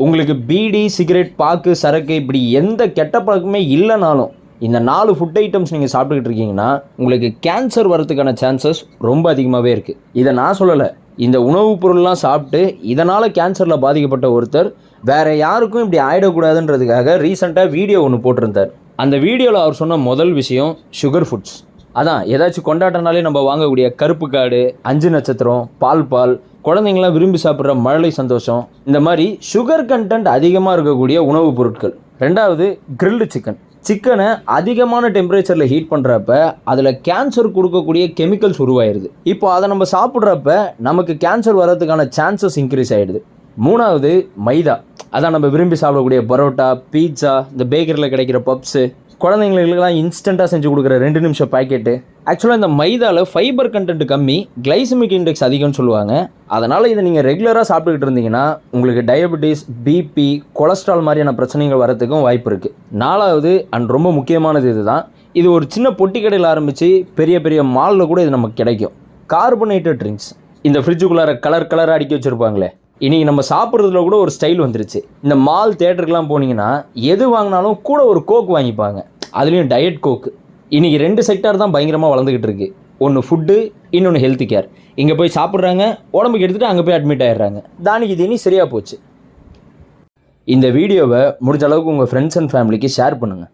உங்களுக்கு PT, cigarette, பாக்கு, சரக்கு இப்படி எந்த கெட்ட பழக்கமே இல்லைனாலும் இந்த 4 ஃபுட் ஐட்டம்ஸ் நீங்கள் சாப்பிட்டுக்கிட்டு இருக்கீங்கன்னா உங்களுக்கு கேன்சர் வரதுக்கான சான்சஸ் ரொம்ப அதிகமாகவே இருக்குது. இதை நான் சொல்லலை, இந்த உணவுப் பொருள்லாம் சாப்பிட்டு இதனால் கேன்சரில் பாதிக்கப்பட்ட ஒருத்தர் வேறு யாருக்கும் இப்படி ஆகிடக்கூடாதுன்றதுக்காக ரீசெண்டாக வீடியோ ஒன்று போட்டிருந்தார். அந்த வீடியோவில் அவர் சொன்ன முதல் விஷயம் சுகர் ஃபுட்ஸ். அதான் ஏதாச்சும் கொண்டாட்டனாலே நம்ம வாங்கக்கூடிய கருப்பு காடு, 5 நட்சத்திரம், பால், குழந்தைங்களாம் விரும்பி சாப்பிட்ற மழலை சந்தோஷம், இந்த மாதிரி சுகர் கண்டென்ட் அதிகமாக இருக்கக்கூடிய உணவுப் பொருட்கள். ரெண்டாவது கிரில்டு சிக்கனை அதிகமான டெம்பரேச்சரில் ஹீட் பண்ணுறப்ப அதில் கேன்சர் கொடுக்கக்கூடிய கெமிக்கல்ஸ் உருவாயிருது. இப்போ அதை நம்ம சாப்பிட்றப்ப நமக்கு கேன்சர் வர்றதுக்கான சான்சஸ் இன்க்ரீஸ் ஆகிடுது. மூணாவது மைதா. அதான் நம்ம விரும்பி சாப்பிடக்கூடிய பரோட்டா, பீட்சா, இந்த பேக்கரியில் கிடைக்கிற பப்ஸு, குழந்தைங்களுக்கெல்லாம் இன்ஸ்டண்ட்டாக செஞ்சு கொடுக்குற 2 நிமிஷம் பாக்கெட்டு. ஆக்சுவலாக இந்த மைதாவில் ஃபைபர் கண்டென்ட் கம்மி, கிளைசமிக் இண்டெக்ஸ் அதிகம்னு சொல்லுவாங்க. அதனால் இதை நீங்கள் ரெகுலராக சாப்பிட்டுக்கிட்டு இருந்தீங்கன்னா உங்களுக்கு டயபெட்டிஸ், பிபி, கொலஸ்ட்ரால் மாதிரியான பிரச்சனைகள் வரத்துக்கும் வாய்ப்பு இருக்குது. நாலாவது அண்ட் ரொம்ப முக்கியமானது இதுதான். இது ஒரு சின்ன பொட்டி கடையில் ஆரம்பித்து பெரிய பெரிய மாலில் கூட இது நமக்கு கிடைக்கும். Carbonated drinks. இந்த ஃப்ரிட்ஜுக்குள்ளார கலராக அடுக்கி வச்சுருப்பாங்களே, இன்றைக்கி நம்ம சாப்பிட்றதுல கூட ஒரு ஸ்டைல் வந்துருச்சு. இந்த மால் தேட்டருக்கெலாம் போனீங்கன்னா எது வாங்கினாலும் கூட ஒரு கோக் வாங்கிப்பாங்க, அதுலேயும் டயட் கோக்கு. இன்றைக்கி 2 செக்டார் தான் பயங்கரமாக வளர்ந்துக்கிட்டு இருக்குது. ஒன்று ஃபுட்டு, இன்னொன்று ஹெல்த் கேர். இங்கே போய் சாப்பிட்றாங்க, உடம்புக்கு எடுத்துகிட்டு அங்கே போய் அட்மிட் ஆகிடுறாங்க. தானிக்கு தீனி சரியாக போச்சு. இந்த வீடியோவை முடிஞ்ச அளவுக்கு உங்கள் ஃப்ரெண்ட்ஸ் அண்ட் ஃபேமிலிக்கு ஷேர் பண்ணுங்கள்.